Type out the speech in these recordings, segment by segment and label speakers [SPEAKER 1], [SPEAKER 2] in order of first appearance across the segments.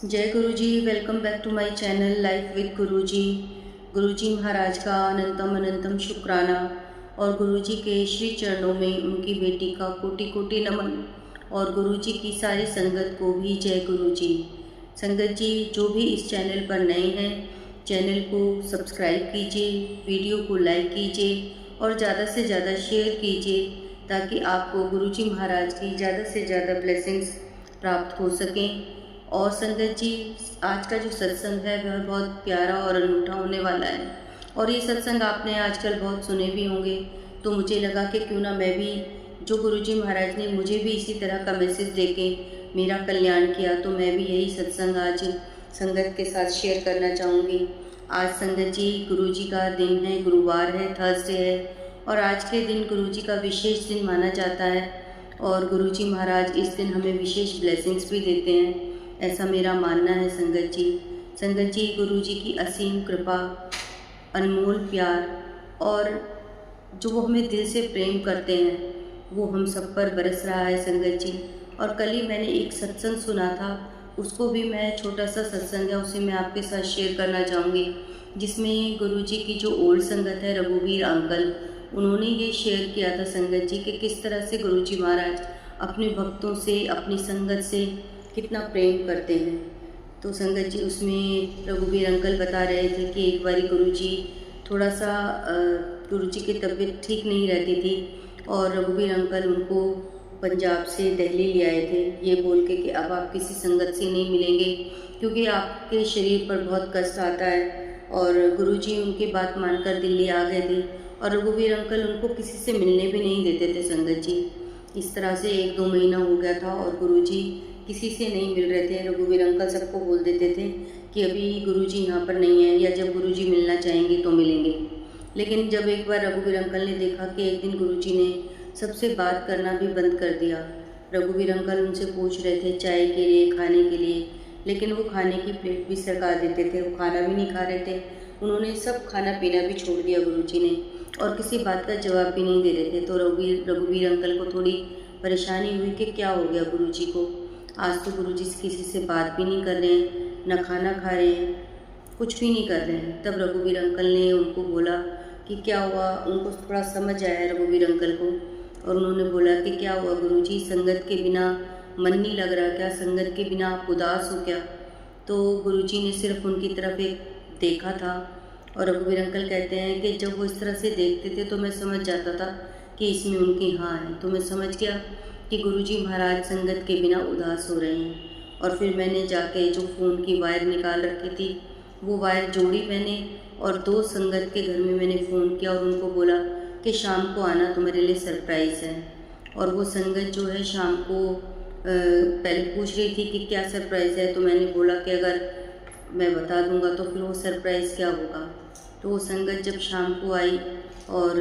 [SPEAKER 1] जय Guru ji. Welcome back to my channel life with Guru ji. गुरु जी महाराज का अनंतम अनंतम शुक्राना और गुरु जी के श्री चरणों में उनकी बेटी का कोटि कोटि नमन और गुरु जी की सारी संगत को भी जय गुरु जी। संगत जी, जो भी इस चैनल पर नए हैं, चैनल को सब्सक्राइब कीजिए, वीडियो को लाइक कीजिए और ज़्यादा से ज़्यादा शेयर कीजिए ताकि आपको गुरु जी महाराज की ज़्यादा से ज़्यादा ब्लेसिंग्स प्राप्त हो सकें। और संगत जी, आज का जो सत्संग है वह बहुत प्यारा और अनूठा होने वाला है और ये सत्संग आपने आजकल बहुत सुने भी होंगे। तो मुझे लगा कि क्यों ना मैं भी, जो गुरुजी महाराज ने मुझे भी इसी तरह का मैसेज देके मेरा कल्याण किया, तो मैं भी यही सत्संग आज संगत के साथ शेयर करना चाहूँगी। आज संगत जी गुरुजी का दिन है, गुरुवार है, थर्सडे है और आज के दिन गुरुजी का विशेष दिन माना जाता है और गुरुजी महाराज इस दिन हमें विशेष ब्लेसिंग्स भी देते हैं, ऐसा मेरा मानना है। संगत जी गुरु जी की असीम कृपा, अनमोल प्यार और जो वो हमें दिल से प्रेम करते हैं वो हम सब पर बरस रहा है संगत जी। और कल ही मैंने एक सत्संग सुना था, उसको भी मैं, छोटा सा सत्संग है, उसे मैं आपके साथ शेयर करना चाहूँगी, जिसमें गुरु जी की जो ओल्ड संगत है रघुवीर अंकल, उन्होंने ये शेयर किया था संगत जी कि किस तरह से गुरु जी महाराज अपने भक्तों से, अपनी संगत से कितना प्रेम करते हैं। तो संगत जी उसमें रघुवीर अंकल बता रहे थे कि एक बारी गुरुजी थोड़ा सा गुरुजी की तबीयत ठीक नहीं रहती थी और रघुवीर अंकल उनको पंजाब से दिल्ली ले आए थे, ये बोल के कि अब आप किसी संगत से नहीं मिलेंगे क्योंकि आपके शरीर पर बहुत कष्ट आता है। और गुरुजी उनकी बात मानकर दिल्ली आ गए थे और रघुवीर अंकल उनको किसी से मिलने भी नहीं देते थे संगत जी। इस तरह से 1-2 महीना हो गया था और गुरुजी किसी से नहीं मिल रहे थे। रघुवीर अंकल सबको बोल देते थे कि अभी गुरुजी यहाँ पर नहीं है या जब गुरुजी मिलना चाहेंगे तो मिलेंगे। लेकिन जब एक बार रघुवीर अंकल ने देखा कि एक दिन गुरुजी ने सबसे बात करना भी बंद कर दिया, रघुवीर अंकल उनसे पूछ रहे थे चाय के लिए, खाने के लिए, लेकिन वो खाने की प्लेट भी सरका देते थे, वो खाना भी नहीं खा रहे थे। उन्होंने सब खाना पीना भी छोड़ दिया गुरुजी ने और किसी बात का जवाब भी नहीं दे रहे थे। तो रघुवीर अंकल को थोड़ी परेशानी हुई कि क्या हो गया गुरुजी को, आज तो गुरुजी किसी से बात भी नहीं कर रहे हैं, न खाना खा रहे हैं, कुछ भी नहीं कर रहे हैं। तब रघुवीर अंकल ने उनको बोला कि क्या हुआ, उनको थोड़ा समझ आया रघुवीर अंकल को और उन्होंने बोला कि क्या हुआ गुरुजी, संगत के बिना मन नहीं लग रहा क्या, संगत के बिना आप उदास हो क्या। तो गुरुजी ने सिर्फ उनकी तरफ एक देखा था और रघुवीर अंकल कहते हैं कि जब वो इस तरह से देखते थे तो मैं समझ जाता था कि इसमें उनकी हाँ है। तो मैं समझ गया कि गुरुजी महाराज संगत के बिना उदास हो रहे हैं। और फिर मैंने जाके जो फ़ोन की वायर निकाल रखी थी वो वायर जोड़ी मैंने और 2 संगत के घर में मैंने फ़ोन किया और उनको बोला कि शाम को आना, तुम्हारे लिए सरप्राइज़ है। और वो संगत जो है शाम को पहले पूछ रही थी कि क्या सरप्राइज़ है, तो मैंने बोला कि अगर मैं बता दूंगा तो फिर वो सरप्राइज़ क्या होगा। तो वो संगत जब शाम को आई और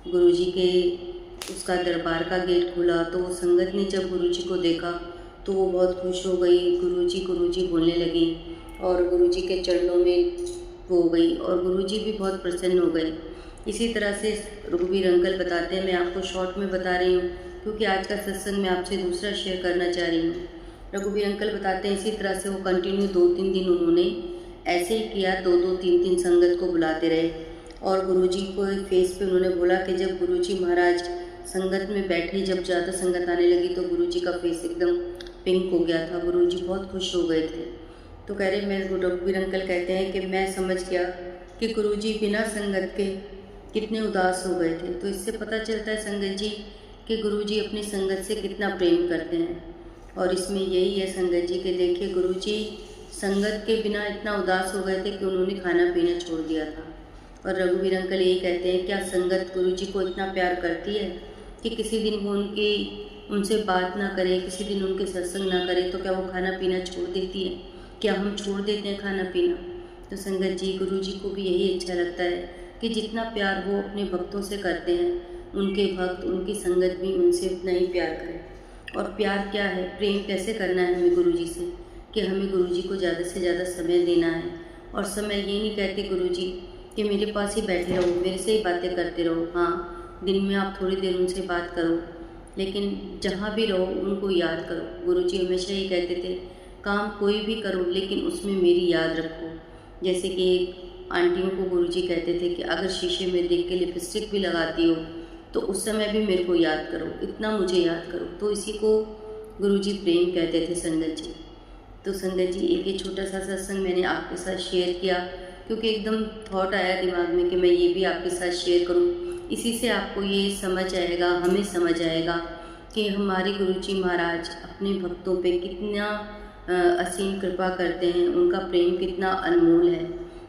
[SPEAKER 1] गुरुजी के उसका दरबार का गेट खुला तो वो संगत ने जब गुरुजी को देखा तो वो बहुत खुश हो गई, गुरुजी बोलने लगी और गुरुजी के चरणों में वो हो गई और गुरुजी भी बहुत प्रसन्न हो गए। इसी तरह से रघुवीर अंकल बताते हैं, मैं आपको शॉर्ट में बता रही हूँ क्योंकि आज का सत्संग मैं आपसे दूसरा शेयर करना चाह रही हूँ। रघुवीर अंकल बताते हैं इसी तरह से वो कंटिन्यू 2-3 दिन उन्होंने ऐसे ही किया, 2-2, 3-3 संगत को बुलाते रहे और गुरुजी को फेस पे उन्होंने बोला कि जब गुरुजी महाराज संगत में बैठे, जब ज़्यादा संगत आने लगी तो गुरुजी का फेस एकदम पिंक हो गया था, गुरुजी बहुत खुश हो गए थे। तो कह रहे, मेरे रघुवीर अंकल कहते हैं कि मैं समझ गया कि गुरुजी बिना संगत के कितने उदास हो गए थे। तो इससे पता चलता है संगत जी कि गुरुजी अपनी संगत से कितना प्रेम करते हैं। और इसमें यही है संगत जी कि देखिए गुरुजी संगत के बिना इतना उदास हो गए थे कि उन्होंने खाना पीना छोड़ दिया था। और रघुवीर अंकल यही कहते हैं, क्या संगत गुरुजी को इतना प्यार करती है कि किसी दिन वो उनसे बात ना करे, किसी दिन उनके सत्संग ना करे तो क्या वो खाना पीना छोड़ देती है? क्या हम छोड़ देते हैं खाना पीना? तो संगत जी गुरुजी को भी यही अच्छा लगता है कि जितना प्यार वो अपने भक्तों से करते हैं, उनके भक्त, उनकी संगत भी उनसे उतना ही प्यार करें। और प्यार क्या है, प्रेम कैसे करना है हमें गुरुजी से, कि हमें गुरुजी को ज़्यादा से ज़्यादा समय देना है। और समय ये नहीं कहते गुरुजी कि मेरे पास ही बैठे रहो, मेरे से ही बातें करते रहो। हाँ, दिन में आप थोड़ी देर उनसे बात करो, लेकिन जहाँ भी रहो उनको याद करो। गुरुजी हमेशा ही कहते थे, काम कोई भी करो लेकिन उसमें मेरी याद रखो। जैसे कि आंटियों को गुरुजी कहते थे कि अगर शीशे में देख के लिपस्टिक भी लगाती हो तो उस समय भी मेरे को याद करो, इतना मुझे याद करो। तो इसी को गुरुजी प्रेम कहते थे संगत जी। तो संगत जी, एक ये छोटा सा सत्संग मैंने आपके साथ शेयर किया क्योंकि एकदम थॉट आया दिमाग में कि मैं ये भी आपके साथ शेयर करूं। इसी से आपको ये समझ आएगा, हमें समझ आएगा कि हमारे गुरुजी महाराज अपने भक्तों पे कितना असीम कृपा करते हैं, उनका प्रेम कितना अनमोल है।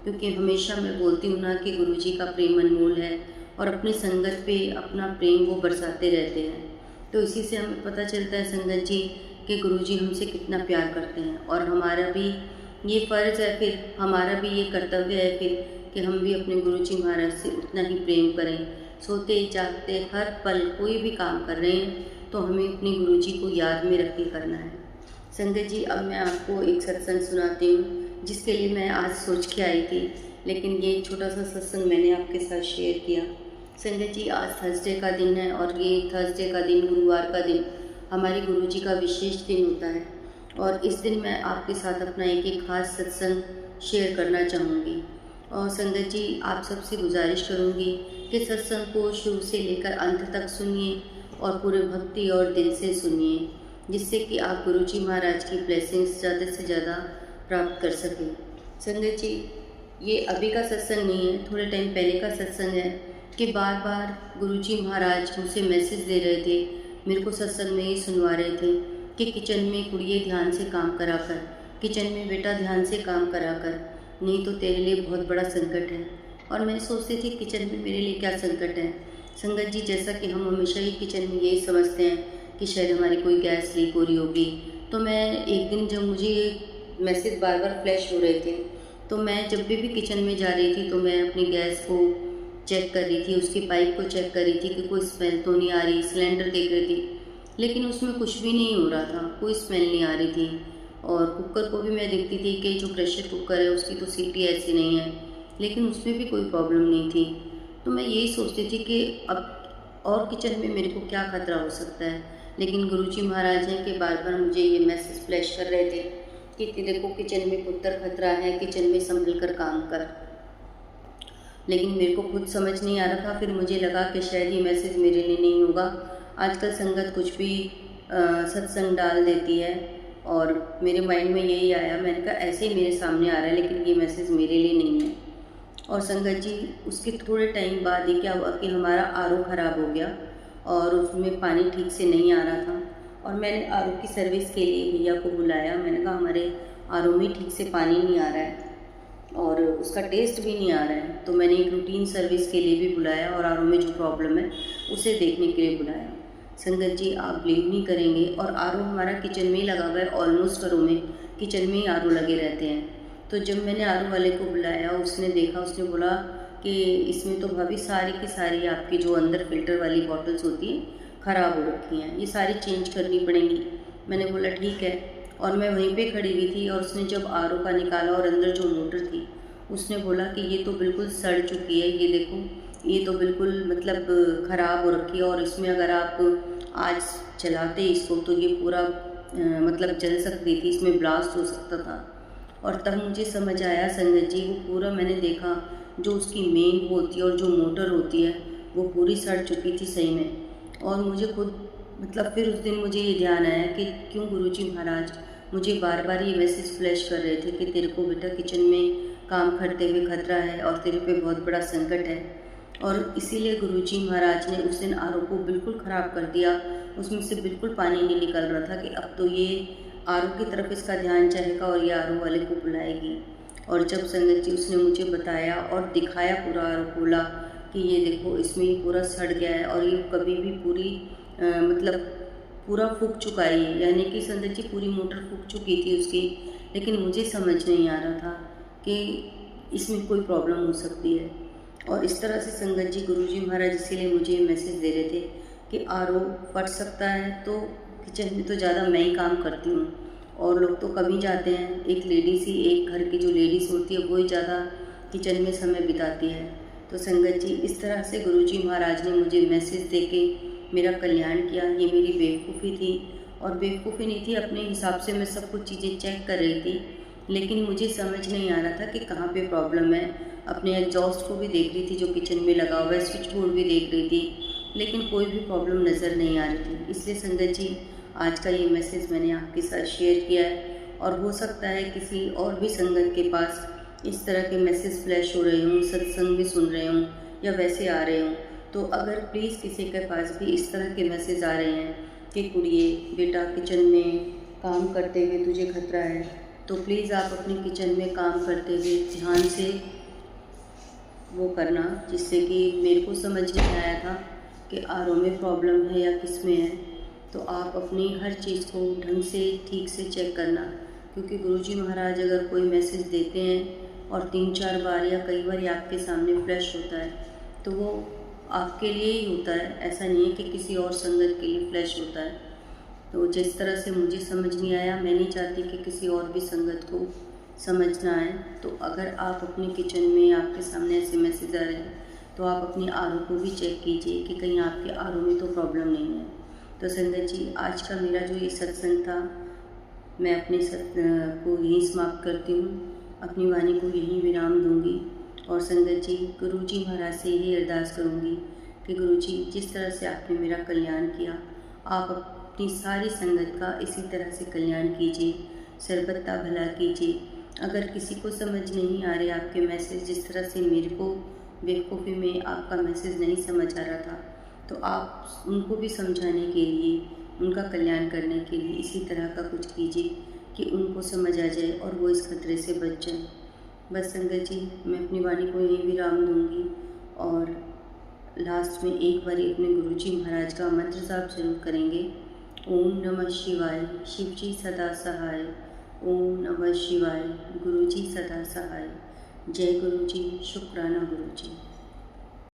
[SPEAKER 1] क्योंकि हमेशा मैं बोलती हूँ ना कि गुरुजी का प्रेम अनमोल है और अपनी संगत पे अपना प्रेम वो बरसाते रहते हैं। तो इसी से हमें पता चलता है संगत जी कि गुरुजी हमसे कितना प्यार करते हैं और हमारा भी ये फ़र्ज़ है, फिर हमारा भी ये कर्तव्य है फिर कि हम भी अपने गुरुजी महाराज से उतना ही प्रेम करें। सोते जागते हर पल कोई भी काम कर रहे हैं तो हमें अपने गुरुजी को याद में रख के करना है। संगत जी, अब मैं आपको एक सत्संग सुनाती हूँ जिसके लिए मैं आज सोच के आई थी, लेकिन ये छोटा सा सत्संग मैंने आपके साथ शेयर किया। संगत जी, आज थर्सडे का दिन है और ये थर्सडे का दिन, गुरुवार का दिन हमारे गुरुजी का विशेष दिन होता है और इस दिन मैं आपके साथ अपना एक ख़ास सत्संग शेयर करना चाहूँगी। और संगत जी, आप सबसे गुजारिश करूँगी कि सत्संग को शुरू से लेकर अंत तक सुनिए और पूरे भक्ति और दिल से सुनिए, जिससे कि आप गुरुजी महाराज की ब्लेसिंग्स ज़्यादा से ज़्यादा प्राप्त कर सकें। संगत जी, ये अभी का सत्संग नहीं है, थोड़े टाइम पहले का सत्संग है कि बार बार गुरुजी महाराज मुझसे मैसेज दे रहे थे, मेरे को सत्संग में ही सुनवा रहे थे कि किचन में कुड़िए ध्यान से काम करा कर, किचन में बेटा ध्यान से काम करा कर, नहीं तो तेरे लिए बहुत बड़ा संकट है। और मैं सोचती थी किचन में मेरे लिए क्या संकट है। संगत जी, जैसा कि हम हमेशा ही किचन में यही समझते हैं कि शायद हमारी कोई गैस लीक हो रही होगी, तो मैं एक दिन जब मुझे मैसेज बार बार फ्लैश हो रहे थे तो मैं जब भी किचन में जा रही थी तो मैं अपनी गैस को चेक कर रही थी, उसकी पाइप को चेक कर रही थी कि कोई स्मेल तो नहीं आ रही। सिलेंडर देख रही थी लेकिन उसमें कुछ भी नहीं हो रहा था, कोई स्मेल नहीं आ रही थी। और कुकर को भी मैं देखती थी कि जो प्रेशर कुकर है उसकी तो सीटी ऐसी नहीं है, लेकिन उसमें भी कोई प्रॉब्लम नहीं थी। तो मैं यही सोचती थी कि अब और किचन में मेरे को क्या खतरा हो सकता है। लेकिन गुरुजी महाराज हैं कि बार बार मुझे ये मैसेज फ्लैश कर रहे थे कि देखो किचन में पुत्र खतरा है, किचन में संभल कर काम कर। लेकिन मेरे को खुद समझ नहीं आ रहा था। फिर मुझे लगा कि शायद ये मैसेज मेरे लिए नहीं होगा। आजकल संगत कुछ भी सत्संग डाल देती है और मेरे माइंड में यही आया, मैंने कहा ऐसे ही मेरे सामने आ रहा है लेकिन ये मैसेज मेरे लिए नहीं है। और संगत जी, उसके थोड़े टाइम बाद ही क्या हुआ कि हमारा आरओ ख़राब हो गया और उसमें पानी ठीक से नहीं आ रहा था। और मैंने आरओ की सर्विस के लिए भैया को बुलाया। मैंने कहा हमारे आरओ में ठीक से पानी नहीं आ रहा है और उसका टेस्ट भी नहीं आ रहा है। तो मैंने एक रूटीन सर्विस के लिए भी बुलाया और आरओ में जो प्रॉब्लम है उसे देखने के लिए बुलाया। संगत जी, आप बिलीव नहीं करेंगे, और आरओ हमारा किचन में ही लगा हुआ है। ऑलमोस्ट घरों में किचन में ही आरओ लगे रहते हैं। तो जब मैंने आरओ वाले को बुलाया, उसने देखा, उसने बोला कि इसमें तो भाभी सारी की सारी आपकी जो अंदर फिल्टर वाली बॉटल्स होती हैं ख़राब हो रखी हैं, ये सारी चेंज करनी पड़ेंगी। मैंने बोला ठीक है। और मैं वहीं पे खड़ी हुई थी और उसने जब आरओ का निकाला और अंदर जो मोटर थी उसने बोला कि ये तो बिल्कुल सड़ चुकी है, ये देखो ये तो बिल्कुल मतलब ख़राब हो रखी है और इसमें अगर आप आज चलाते इसको तो ये पूरा मतलब जल सकती थी, इसमें ब्लास्ट हो सकता था। और तब मुझे समझ आया संगत जी, वो पूरा मैंने देखा जो उसकी मेन होती है और जो मोटर होती है वो पूरी सड़ चुकी थी सही में। और मुझे खुद मतलब फिर उस दिन मुझे ये ध्यान आया कि क्यों गुरुजी महाराज मुझे बार बार ये मैसेज फ्लैश कर रहे थे कि तेरे को बेटा किचन में काम करते हुए खतरा है और तेरे पे बहुत बड़ा संकट है। और इसीलिए गुरुजी महाराज ने उस दिन आरओ को बिल्कुल ख़राब कर दिया, उसमें से बिल्कुल पानी नहीं निकल रहा था कि अब तो ये आरओ की तरफ इसका ध्यान जाएगा और ये आरओ वाले को बुलाएगी। और जब संगत जी उसने मुझे बताया और दिखाया पूरा आरओ खोला कि ये देखो इसमें ये पूरा सड़ गया है और ये कभी भी पूरी मतलब पूरा फूक चुका है ये, यानी कि संगत जी पूरी मोटर फूक चुकी थी उसकी। लेकिन मुझे समझ नहीं आ रहा था कि इसमें कोई प्रॉब्लम हो सकती है। और इस तरह से संगत जी गुरुजी महाराज इसीलिए मुझे मैसेज दे रहे थे कि आरओ फट सकता है तो किचन में तो ज़्यादा मैं ही काम करती हूँ और लोग तो कम ही जाते हैं। एक लेडीज़ ही, एक घर की जो लेडीज़ होती है वो ही ज़्यादा किचन में समय बिताती है। तो संगत जी इस तरह से गुरुजी महाराज ने मुझे मैसेज दे के मेरा कल्याण किया। ये मेरी बेवकूफ़ी थी और बेवकूफ़ी नहीं थी, अपने हिसाब से मैं सब कुछ चीज़ें चेक कर रही थी, लेकिन मुझे समझ नहीं आ रहा था कि कहाँ पे प्रॉब्लम है। अपने एग्जॉस्ट को भी देख रही थी जो किचन में लगा हुआ है, स्विच बोर्ड भी देख रही थी, लेकिन कोई भी प्रॉब्लम नज़र नहीं आ रही थी। इसलिए संगत जी, आज का ये मैसेज मैंने आपके साथ शेयर किया है, और हो सकता है किसी और भी संगत के पास इस तरह के मैसेज फ्लैश हो रहे हों, सत्संग भी सुन रहे हों या वैसे आ रहे हों। तो अगर प्लीज़ किसी के पास भी इस तरह के मैसेज आ रहे हैं कि कुड़िए बेटा किचन में काम करते हुए तुझे खतरा है, तो प्लीज़ आप अपने किचन में काम करते हुए ध्यान से वो करना, जिससे कि मेरे को समझ नहीं आया था कि आरओ में प्रॉब्लम है या किस में है। तो आप अपनी हर चीज़ को ढंग से ठीक से चेक करना, क्योंकि गुरुजी महाराज अगर कोई मैसेज देते हैं और 3-4 बार या कई बार आपके सामने फ्लैश होता है, तो वो आपके लिए ही होता है, ऐसा नहीं है कि किसी और संगत के लिए फ्लैश होता है। तो जिस तरह से मुझे समझ नहीं आया, मैं नहीं चाहती कि किसी और भी संगत को समझ ना आए। तो अगर आप अपने किचन में आपके सामने ऐसे मैसेज आ रहे हैं, तो आप अपनी आरओ को भी चेक कीजिए कि कहीं आपके आरओ में तो प्रॉब्लम नहीं है। तो संगत जी, आज का मेरा जो ये सत्संग था, मैं अपने को यहीं समाप्त करती हूँ, अपनी वाणी को यहीं विराम दूंगी। और संगत जी, गुरुजी महाराज से यही अरदास करूँगी कि गुरुजी, जिस तरह से आपने मेरा कल्याण किया, आप अपनी सारी संगत का इसी तरह से कल्याण कीजिए, सर्बत्ता भला कीजिए। अगर किसी को समझ नहीं आ रहे आपके मैसेज, जिस तरह से मेरे को बेवकूफ़ी में आपका मैसेज नहीं समझ आ रहा था, तो आप उनको भी समझाने के लिए, उनका कल्याण करने के लिए इसी तरह का कुछ कीजिए कि उनको समझ आ जाए और वो इस खतरे से बच जाए। बस संगत जी, मैं अपनी वाणी को यहीं विराम दूंगी, और लास्ट में एक बार अपने गुरुजी महाराज का मंत्र जाप जरूर करेंगे। ओम नमः शिवाय, शिवजी सदा सहाय। ओम नमः शिवाय, गुरुजी सदा सहाय। जय गुरुजी, शुक्राना गुरुजी।